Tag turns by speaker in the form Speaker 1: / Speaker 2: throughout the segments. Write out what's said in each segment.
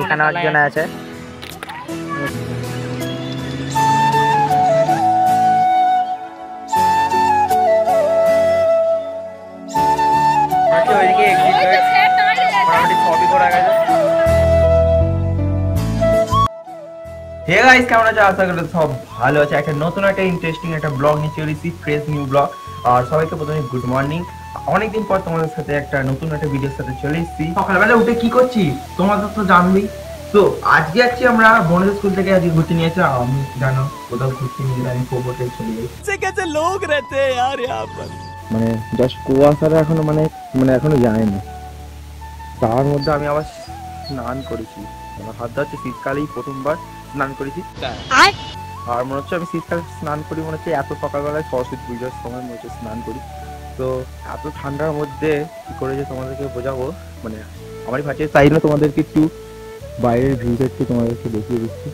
Speaker 1: এখানে একজন আছে। ওইদিকে মোটামুটি সবই করা গেছে। হে গাইস, কেমন আছো? আশা করি সব ভালো আছে। একটা নতুন একটা ইন্টারেস্টিং একটা ব্লগ নিয়ে চলে এসেছি, ফ্রেশ নিউ ব্লগ। আর সবাইকে প্রথমে গুড মর্নিং। অনেকদিন পর তোমাদের সাথে একটা নতুন একটা ভিডিওর সাথে চলে এসেছি। সকালবেলা উঠে কি করছি তোমাদের তো জানবেই। তো আজকে যাচ্ছি আমরা বন্ধুদের স্কুল থেকে, আজকে ঘুরতে নিয়েছে। আমি জানো কোথাও ঘুরতে নিয়ে গেলে আমি কোবোটে চলে যাই। कैसे लोग रहते हैं यार यहाँ पर। মানে জাস্ট কুয়াশাটা এখনো মানে এখনো যায়নি। তার মধ্যে আমি আবার স্নান করেছি। আমার হাত ধরছে, শীতকালেই প্রথমবার স্নান করেছি। আর মনে হচ্ছে আমি শীতকালে স্নান করি, মনে হচ্ছে এত সকালবেলায় সরস্বতী পুজোর সময় মনে হচ্ছে স্নান করি। তো এত ঠান্ডার মধ্যে কি করে যে তোমাদেরকে বোঝাবো, মানে আমারই ভাবছে তাই না, তোমাদেরকে একটু বাইরের ভিউটা একটু তোমাদেরকে দেখিয়ে দিচ্ছি।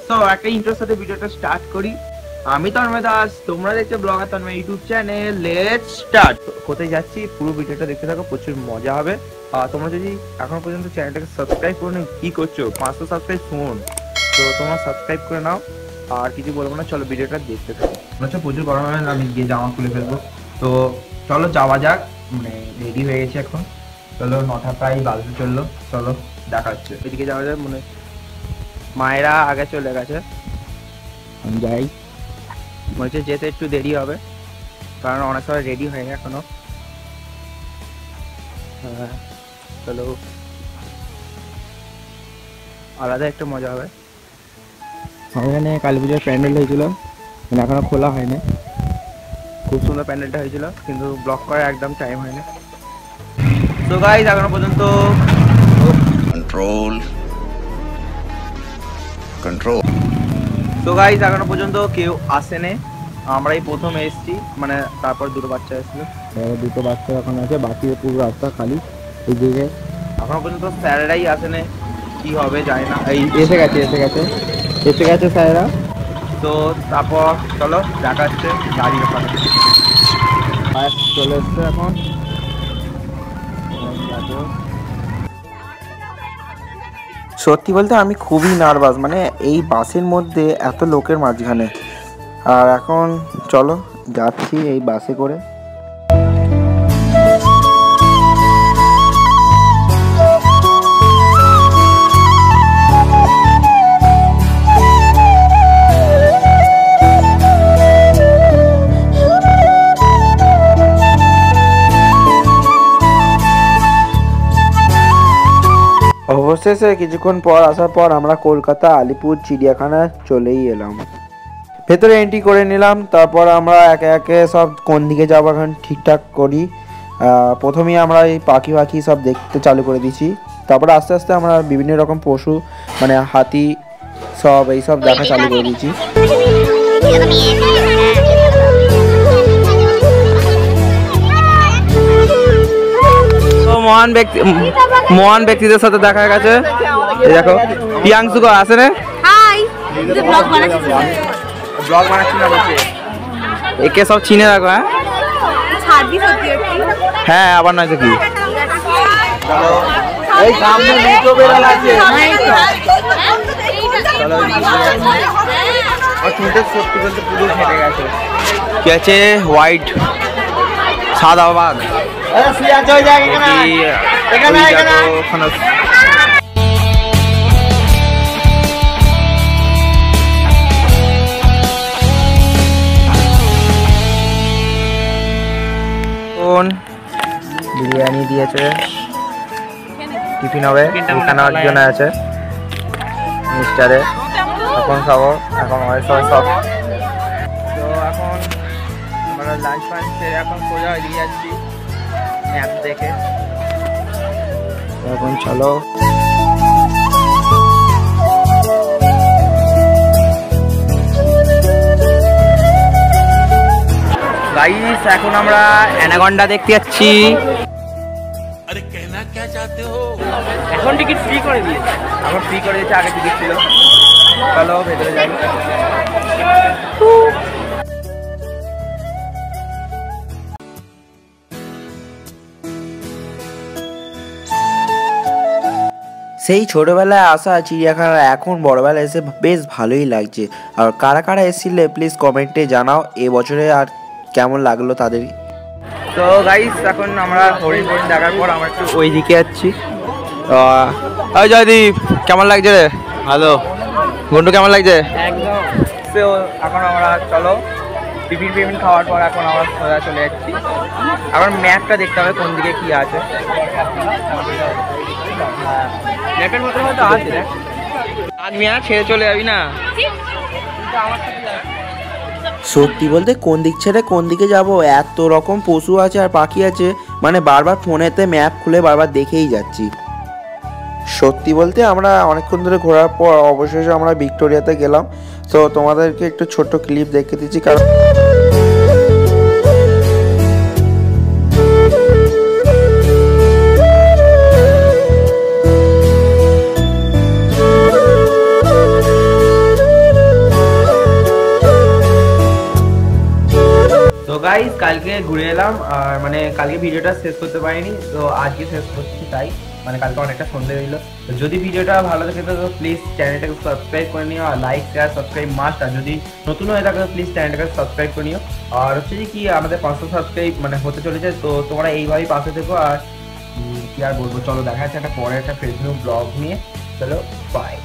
Speaker 1: তো একটা ইন্ট্রোর সাথে ভিডিওটা স্টার্ট করি। আমি তন্ময় দাস, তোমরা দেখছো blogger Tanmoy YouTube channel. Let's start. কোথায় যাচ্ছি পুরো ভিডিওটা দেখতে থাকো, প্রচুর মজা হবে। আর তোমরা যদি এখনো পর্যন্ত চ্যানেলটাকে সাবস্ক্রাইব করে নাও, কি করছো? 500 সাবস্ক্রাইব ফোন, তো তোমরা সাবস্ক্রাইব করে নাও। আর কিছু বলবো না, চলো ভিডিওটা দেখতে থাকো। মনে হচ্ছে প্রচুর গরম হবে, আমি গিয়ে জামা খুলে ফেলবো। তো চলো যাওয়া যাক, মানে রেডি হয়ে গেছে এখন। চলো 9টা প্রায় বাজতে চললো, চলো দেখা হচ্ছে। এদিকে যাওয়া যায়, মনে মায়েরা আগে চলে গেছে, আমি যাই। মনে হচ্ছে যেতে একটু দেরি হবে, কারণ অনেক সময় রেডি হয়নি এখনো। হ্যাঁ চলো, আলাদা একটা মজা হবে। এখানে কালী পুজোর প্যান্ডেল হয়েছিল, মানে এখনো খোলা হয়নি। খুব সুন্দর প্যান্ডেলটা হয়েছিল, কিন্তু ব্লক করার একদম টাইম হয়নি। তো গাইস এখনো পর্যন্ত কন্ট্রোল। তো গাইস এখনো পর্যন্ত কেউ আসেনি, আমরাই প্রথম এসেছি। মানে তারপর দুটো বাচ্চা এসেছিল, দুটো বাচ্চা এখন আছে, বাকি পুরো রাস্তা খালি। এই দিকে এখনো পর্যন্ত স্যারেরাই আসেনি, কি হবে জানি না। এই এসে গেছে স্যারেরা। তো তারপর চলো দেখা হচ্ছে গাড়ি ওখানে। চলে এসছে এখন। সত্যি বলতে আমি খুবই নার্ভাস, মানে এই বাসের মধ্যে এত লোকের মাঝখানে। আর এখন চলো যাচ্ছি এই বাসে করে। অবশেষে কিছুক্ষণ পর আসার পর আমরা কলকাতা আলিপুর চিড়িয়াখানা চলেই এলাম। ভেতরে এন্ট্রি করে নিলাম। তারপর আমরা একে একে সব কোন দিকে যাবো এখন ঠিকঠাক করি। প্রথমেই আমরা এই পাখি সব দেখতে চালু করে দিচ্ছি। তারপরে আস্তে আস্তে আমরা বিভিন্ন রকম পশু, মানে হাতি সব এইসব দেখা চালু করে দিচ্ছি। মহান ব্যক্তিদের সাথে দেখা গেছে। দেখো প্রিয়াংশু আসে না, ব্লগ বানাচ্ছি না বলছে। একে সব চিনে রাখো। হ্যাঁ আবার নয় তো কি। এই সামনে মেট্রো বেরাল আছে, চলো। আর চুলটা সত্যি বলতে পুরো ফেটে গেছে। কি আছে? হোয়াইট সাদা বাঘ। বিরিয়ানি দিয়েছে, টিফিন হবে। এখানে একজন আছে মিস্টারে, এখন খাবো। এখন সবাই সব। তো এখন আমরা লাঞ্চ ফাঞ্চ এখন সোজা এগিয়ে যাচ্ছি ম্যাপ দেখে। এখন চলো গাইস, এখন আমরা অ্যানাকন্ডা দেখতে যাচ্ছি। এখন টিকিট ফ্রি করে দিয়েছে, এখন ফ্রি করে দিয়েছে, আগে টিকিট ছিল। চলো ভেতরে যাই।
Speaker 2: সেই ছোটোবেলায় আসা চিড়িয়াখানা এখন বড়বেলায় এসে বেশ ভালোই লাগছে। আর কারা কারা এসেছিলে প্লিজ কমেন্টে জানাও এবছরে আর কেমন লাগলো তাদের।
Speaker 1: তো গাইস এখন আমরা হরিণ দেখার পর আমরা একটু ওই দিকে যাচ্ছি। ওই জয়দীপ কেমন লাগছে রে? ভালো। গুন্ডু কেমন লাগছে? একদম। তো এখন আমরা চলো টিফিন খাওয়ার পর এখন আমরা সোজা চলে যাচ্ছি। এখন ম্যাপটা দেখতে হবে কোন দিকে কি আছে। ম্যাপের মতো হয়তো আছে। আদমি ছেড়ে চলে যাবি না।
Speaker 2: সত্যি বলতে কোন দিক ছেড়ে কোন দিকে যাব, এত রকম পশু আছে আর পাখি আছে, মানে বারবার ফোনেতে ম্যাপ খুলে বারবার দেখেই যাচ্ছি। সত্যি বলতে আমরা অনেকক্ষণ ধরে ঘোরার পর অবশেষে আমরা ভিক্টোরিয়াতে গেলাম। তো তোমাদেরকে একটু ছোট্ট ক্লিপ দেখে দিচ্ছি কারণ
Speaker 1: তো গাইস কালকে ঘুরে এলাম আর মানে কালকে ভিডিওটা শেষ করতে পারিনি, তো আজকে শেষ করছি। তাই মানে কালকে অনেকটা সন্ধ্যে হইল। তো যদি ভিডিওটা ভালো লাগে তো প্লিজ চ্যানেলটাকে সাবস্ক্রাইব করে নিও, আর লাইক শেয়ার সাবস্ক্রাইব মাস্ট। আর যদি নতুন হয়ে থাকে তো প্লিজ চ্যানেলটাকে সাবস্ক্রাইব করে নিও। আর হচ্ছে যে কি আমাদের 500 সাবস্ক্রাইব মানে হতে চলেছে, তো তোমরা এইভাবেই পাশে থেকো। আর কি আর বলবো, চলো দেখা যাচ্ছে একটা পরে একটা ফেসবুক ব্লগ নিয়ে। চলো বাই।